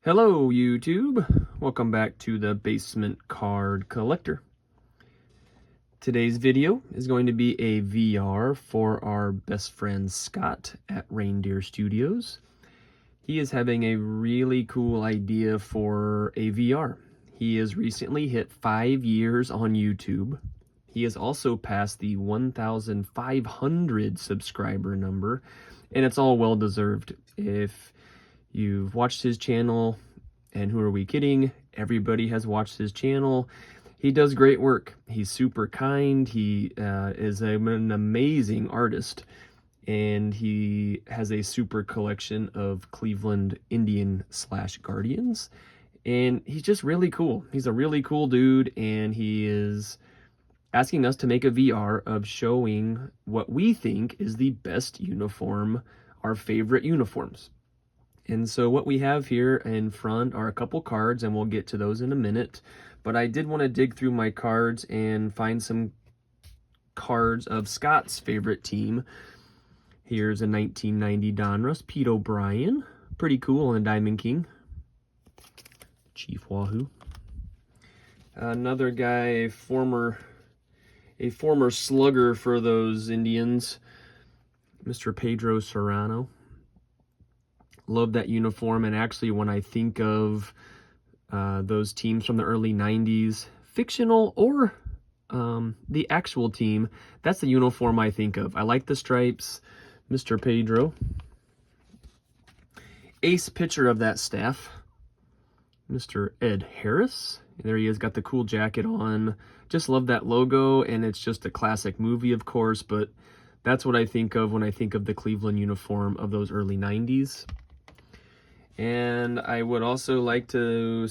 Hello YouTube, welcome back to the Basement Card Collector. Today's video is going to be a VR for our best friend Scott at Reindeer Studios. He is having a really cool idea for a VR. He has recently hit 5 years on YouTube. He has also passed the 1,500 subscriber number, and it's all well deserved. If you've watched his channel, and who are we kidding? Everybody has watched his channel. He does great work. He's super kind. He is an amazing artist, and he has a super collection of Cleveland Indian / Guardians, and he's just really cool. He's a really cool dude, and he is asking us to make a VR of showing what we think is the best uniform, our favorite uniforms. And so what we have here in front are a couple cards, and we'll get to those in a minute. But I did want to dig through my cards and find some cards of Scott's favorite team. Here's a 1990 Donruss, Pete O'Brien. Pretty cool, and Diamond King. Chief Wahoo. Another guy, a former slugger for those Indians, Mr. Pedro Serrano. Love that uniform, and actually when I think of those teams from the early 90s, fictional or the actual team, that's the uniform I think of. I like the stripes. Mr. Pedro. Ace pitcher of that staff, Mr. Ed Harris. There he is, got the cool jacket on. Just love that logo, and it's just a classic movie, of course, but that's what I think of when I think of the Cleveland uniform of those early 90s. And I would also like to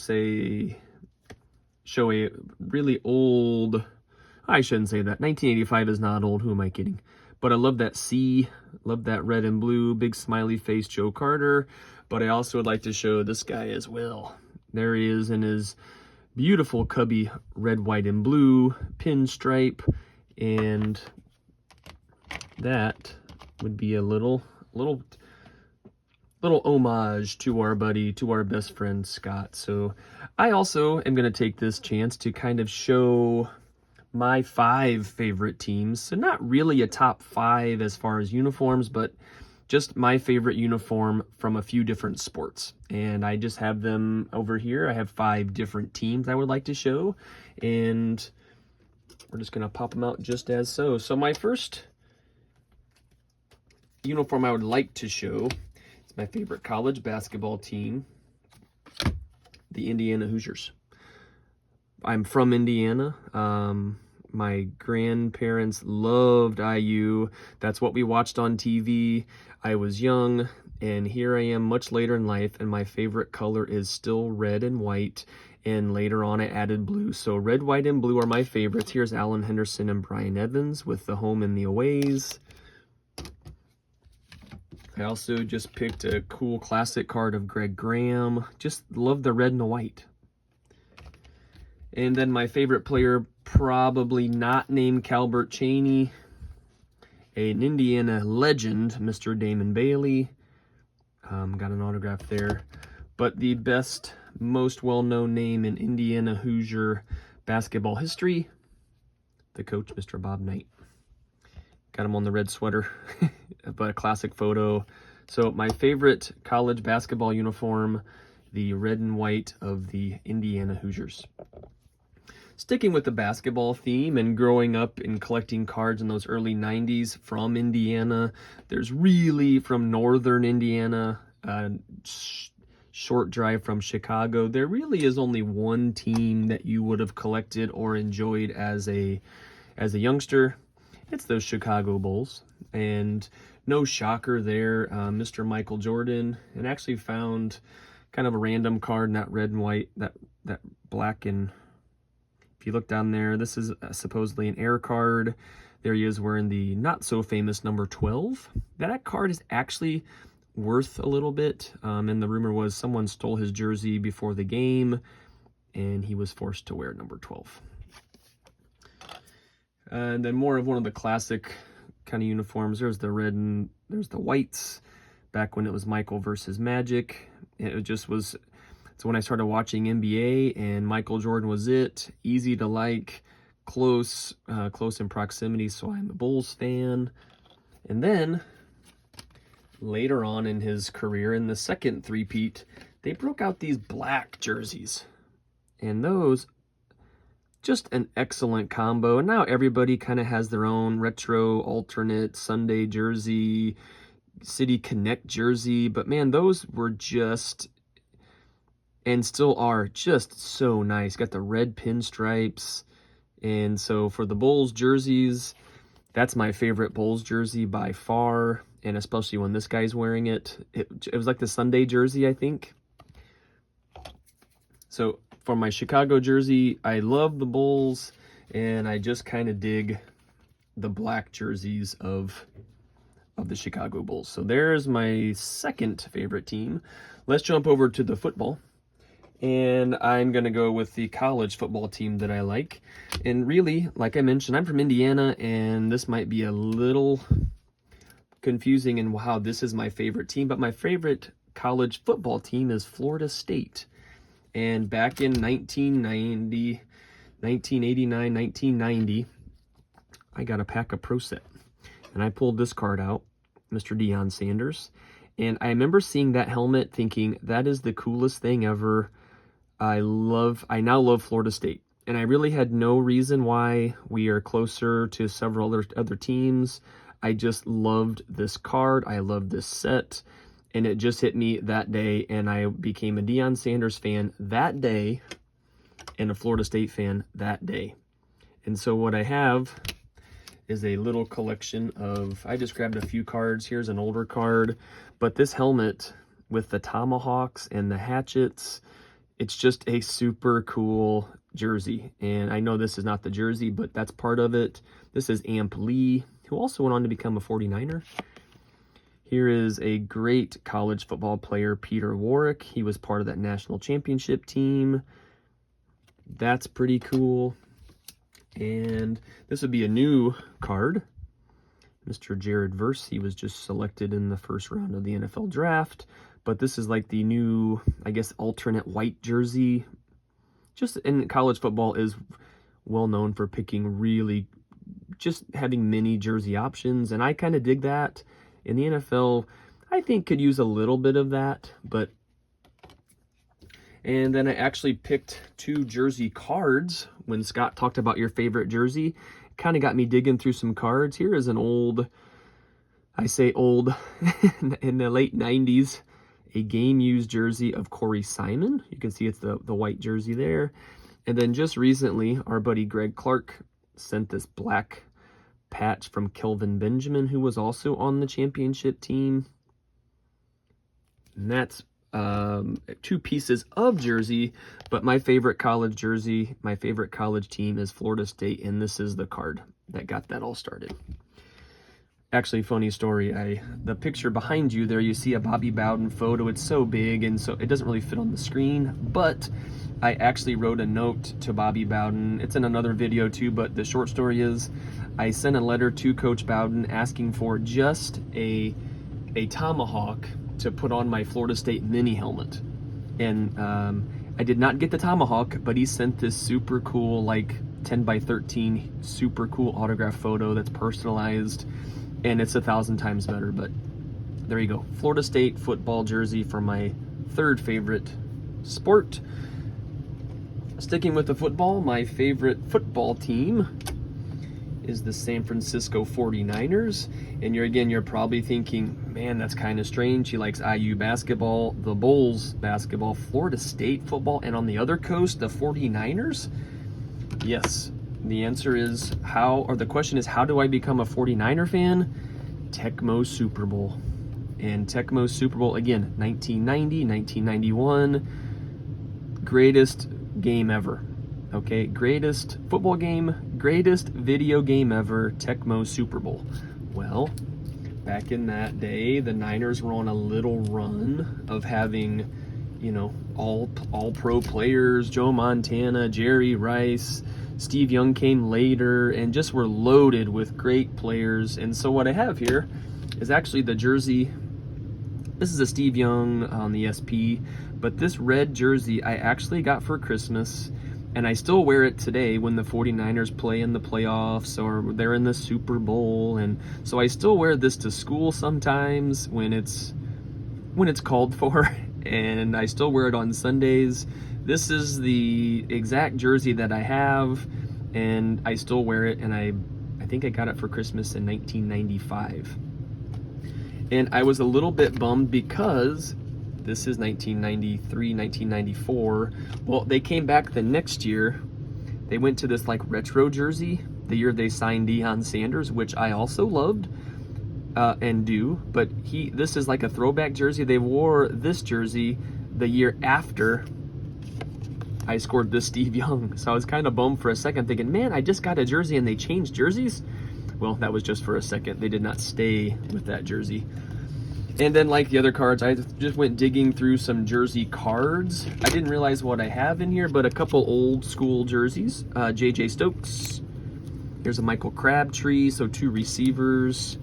show a really old, I shouldn't say that, 1985 is not old, who am I kidding? But I love that C, love that red and blue, big smiley face Joe Carter. But I also would like to show this guy as well. There he is in his beautiful Cubby red, white, and blue pinstripe. And that would be a little homage to our buddy, to our best friend Scott. So I also am going to take this chance to kind of show my 5 favorite teams. So not really a top 5 as far as uniforms, but just my favorite uniform from a few different sports. And I just have them over here. I have 5 different teams I would like to show, and we're just going to pop them out just as so. So my first uniform I would like to show, my favorite college basketball team, the Indiana Hoosiers. I'm from Indiana. My grandparents loved IU. That's what we watched on TV. I was young, and here I am much later in life, and my favorite color is still red and white, and later on I added blue. So red, white, and blue are my favorites. Here's Allen Henderson and Brian Evans with the home and the aways. I also just picked a cool classic card of Greg Graham. Just love the red and the white. And then my favorite player, probably not named Calbert Cheney, an Indiana legend, Mr. Damon Bailey. Got an autograph there. But the best, most well-known name in Indiana Hoosier basketball history, the coach, Mr. Bob Knight. Got him on the red sweater, but a classic photo. So my favorite college basketball uniform, the red and white of the Indiana Hoosiers. Sticking with the basketball theme and growing up and collecting cards in those early 90s from Indiana, there's really from northern Indiana, short drive from Chicago, there really is only one team that you would have collected or enjoyed as a youngster. It's those Chicago Bulls, and no shocker there, Mr. Michael Jordan, and actually found kind of a random card, not red and white, that black, and if you look down there, this is supposedly an air card. There he is wearing the not so famous number 12. That card is actually worth a little bit, and the rumor was someone stole his jersey before the game, and he was forced to wear number 12. And then more of one of the classic kind of uniforms. There's the red and there's the whites back when it was Michael versus Magic. It just was So when I started watching NBA and Michael Jordan was it, easy to like, close in proximity, so I'm a Bulls fan. And then later on in his career, in the second three-peat, they broke out these black jerseys. And those, just an excellent combo. And now everybody kind of has their own retro, alternate, Sunday jersey, City Connect jersey. But man, those were just, and still are, just so nice. Got the red pinstripes. And so for the Bulls jerseys, that's my favorite Bulls jersey by far. And especially when this guy's wearing it. It was like the Sunday jersey, I think. So for my Chicago jersey, I love the Bulls, and I just kind of dig the black jerseys of the Chicago Bulls. So there's my second favorite team. Let's jump over to the football. And I'm going to go with the college football team that I like. And really, like I mentioned, I'm from Indiana, and this might be a little confusing in how this is my favorite team, but my favorite college football team is Florida State. And back in 1989, 1990, I got a pack of Pro Set. And I pulled this card out, Mr. Deion Sanders. And I remember seeing that helmet thinking, that is the coolest thing ever. I now love Florida State. And I really had no reason why. We are closer to several other teams. I just loved this card. I loved this set. And it just hit me that day, and I became a Deion Sanders fan that day and a Florida State fan that day. And so what I have is a little collection of, I just grabbed a few cards. Here's an older card, but this helmet with the tomahawks and the hatchets, it's just a super cool jersey. And I know this is not the jersey, but that's part of it. This is Amp Lee, who also went on to become a 49er. Here is a great college football player, Peter Warrick. He was part of that national championship team. That's pretty cool. And this would be a new card. Mr. Jared Verse, he was just selected in the first round of the NFL draft. But this is like the new, I guess, alternate white jersey. Just in college football is well known for picking really, just having many jersey options. And I kind of dig that. In the NFL, I think could use a little bit of that, but, and then I actually picked two jersey cards when Scott talked about your favorite jersey. Kind of got me digging through some cards. Here is an old, I say old, in the late 90s, a game-used jersey of Corey Simon. You can see it's the white jersey there. And then just recently, our buddy Greg Clark sent this black patch from Kelvin Benjamin, who was also on the championship team. And that's two pieces of jersey, but my favorite college jersey, my favorite college team is Florida State, and this is the card that got that all started. Actually, funny story, the picture behind you there, you see a Bobby Bowden photo. It's so big, and so it doesn't really fit on the screen, but I actually wrote a note to Bobby Bowden. It's in another video too, but the short story is I sent a letter to Coach Bowden asking for just a tomahawk to put on my Florida State mini helmet. And I did not get the tomahawk, but he sent this super cool, like 10 by 13, super cool autograph photo that's personalized, and it's 1,000 times better. But there you go. Florida State football jersey for my third favorite sport. Sticking with the football, my favorite football team is the San Francisco 49ers. And you're probably thinking, man, that's kind of strange. He likes IU basketball, the Bulls basketball, Florida State football, and on the other coast, the 49ers? Yes. The answer is the question is, how do I become a 49er fan? Tecmo Super Bowl. And Tecmo Super Bowl, again, 1990, 1991, greatest game ever. Okay, greatest football game, greatest video game ever, Tecmo Super Bowl. Well, back in that day, the Niners were on a little run of having, all pro players, Joe Montana, Jerry Rice, Steve Young came later, and just were loaded with great players. And so what I have here is actually the jersey This is a Steve Young on the SP, but this red jersey I actually got for Christmas, and I still wear it today when the 49ers play in the playoffs or they're in the Super Bowl. And so I still wear this to school sometimes when it's called for, and I still wear it on Sundays. This is the exact jersey that I have, and I still wear it, and I think I got it for Christmas in 1995. And I was a little bit bummed because this is 1993, 1994. Well, they came back the next year. They went to this like retro jersey the year they signed Deion Sanders, which I also loved and do. But this is like a throwback jersey. They wore this jersey the year after I scored this Steve Young. So I was kind of bummed for a second, thinking, man, I just got a jersey and they changed jerseys. Well, that was just for a second. They did not stay with that jersey. And then like the other cards, I just went digging through some jersey cards. I didn't realize what I have in here, but a couple old school jerseys. J.J. Stokes. Here's a Michael Crabtree, so 2 receivers.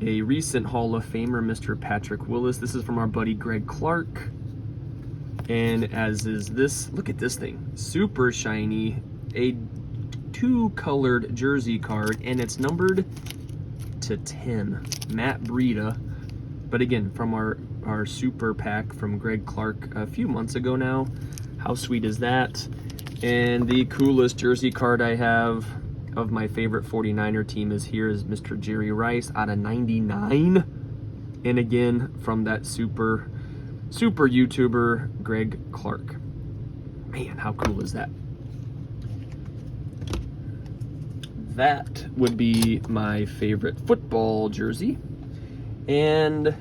A recent Hall of Famer, Mr. Patrick Willis. This is from our buddy Greg Clark. And as is this, look at this thing. Super shiny. A 2-colored jersey card, and it's numbered to 10. Matt Breida. But again, from our super pack from Greg Clark a few months ago now. How sweet is that? And the coolest jersey card I have of my favorite 49er team is Mr. Jerry Rice out of 99. And again, from that super YouTuber, Greg Clark. Man, how cool is that? That would be my favorite football jersey. And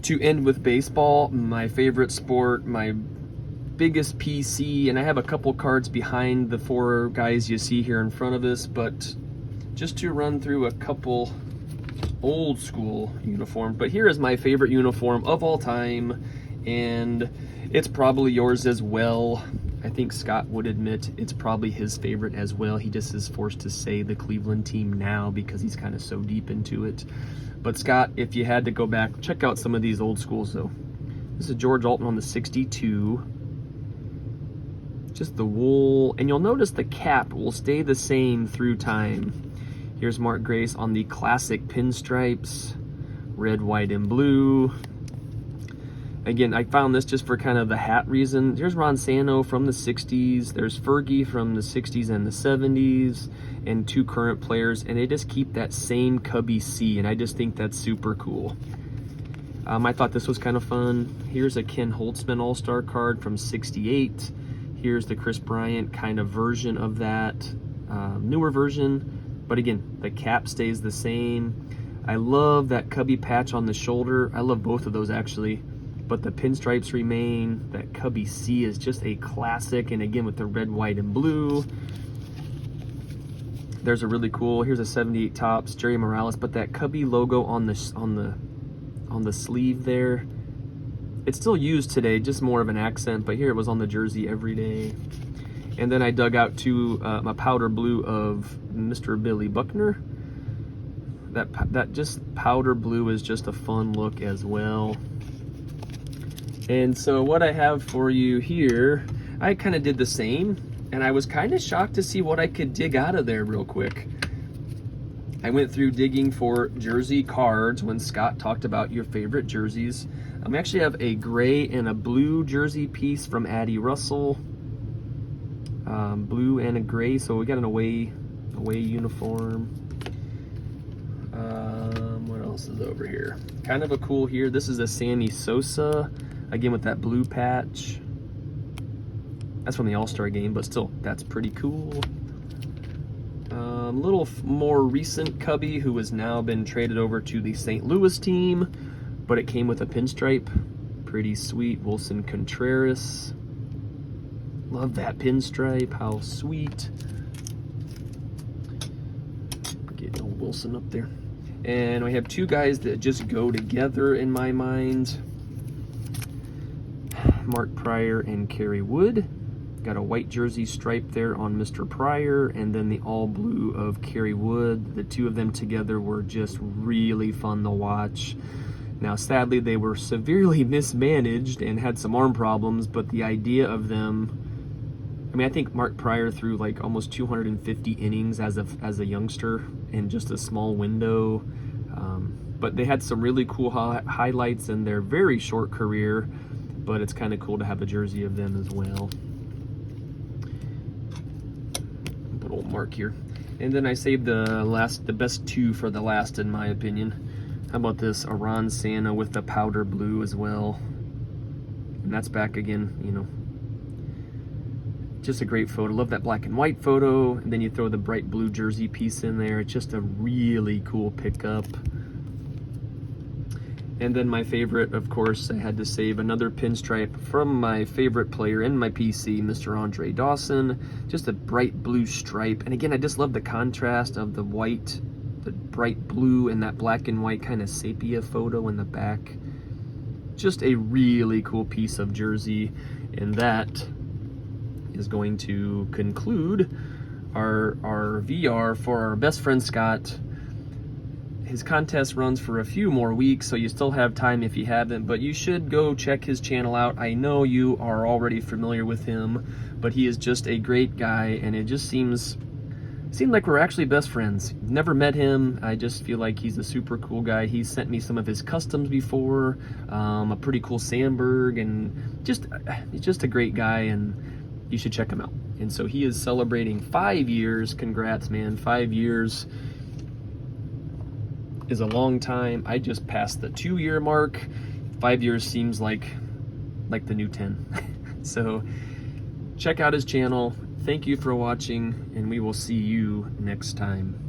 to end with baseball, my favorite sport, my biggest PC, and I have a couple cards behind the 4 guys you see here in front of us, but just to run through a couple old school uniforms. But here is my favorite uniform of all time, and it's probably yours as well. I think Scott would admit it's probably his favorite as well. He just is forced to say the Cleveland team now because he's kind of so deep into it. But Scott, if you had to go back, check out some of these old schools though. This is George Alton on the 62. Just the wool, and you'll notice the cap will stay the same through time. Here's Mark Grace on the classic pinstripes, red, white, and blue. Again, I found this just for kind of the hat reason. Here's Ron Santo from the 60s. There's Fergie from the 60s and the 70s, and 2 current players, and they just keep that same Cubby C, and I just think that's super cool. I thought this was kind of fun. Here's a Ken Holtzman All-Star card from 68. Here's the Chris Bryant kind of version of that, newer version, but again, the cap stays the same. I love that Cubby patch on the shoulder. I love both of those actually. But the pinstripes remain. That Cubby C is just a classic, and again with the red, white, and blue. There's a really cool, here's a 78 Topps Jerry Morales, but that Cubby logo on the sleeve there, it's still used today, just more of an accent, but here it was on the jersey every day. And then I dug out my powder blue of Mr. Billy Buckner. That just powder blue is just a fun look as well. And so what I have for you here, I kind of did the same, and I was kind of shocked to see what I could dig out of there real quick. I went through digging for jersey cards when Scott talked about your favorite jerseys. I actually have a gray and a blue jersey piece from Addie Russell. Blue and a gray, so we got an away uniform. What else is over here? Kind of a cool here. This is a Sammy Sosa. Again with that blue patch. That's from the All-Star game, but still, that's pretty cool. A little more recent Cubby, who has now been traded over to the St. Louis team, but it came with a pinstripe. Pretty sweet. Wilson Contreras. Love that pinstripe. How sweet. Get old Wilson up there. And we have 2 guys that just go together in my mind. Mark Pryor and Kerry Wood. Got a white jersey stripe there on Mr. Pryor, and then the all blue of Kerry Wood. The 2 of them together were just really fun to watch. Now, sadly, they were severely mismanaged and had some arm problems, but the idea of them, I mean, I think Mark Pryor threw like almost 250 innings as a youngster in just a small window. But they had some really cool highlights in their very short career, but it's kind of cool to have a jersey of them as well. Put old Mark here. And then I saved the best two for the last, in my opinion. How about this Iran Santa with the powder blue as well? And that's back again, you know. Just a great photo. Love that black and white photo. And then you throw the bright blue jersey piece in there. It's just a really cool pickup. And then my favorite, of course, I had to save another pinstripe from my favorite player in my PC, Mr. Andre Dawson. Just a bright blue stripe. And again, I just love the contrast of the white, the bright blue, and that black and white kind of sepia photo in the back. Just a really cool piece of jersey. And that is going to conclude our VR for our best friend Scott. His contest runs for a few more weeks, so you still have time if you haven't, but you should go check his channel out. I know you are already familiar with him, but he is just a great guy, and it just seemed like we're actually best friends. Never met him. I just feel like he's a super cool guy. He sent me some of his customs before, a pretty cool Sandberg, and he's just a great guy, and you should check him out. And so he is celebrating 5 years. Congrats, man. 5 years is a long time. I just passed the 2-year mark. 5 years seems like the new 10. So check out his channel. Thank you for watching, and we will see you next time.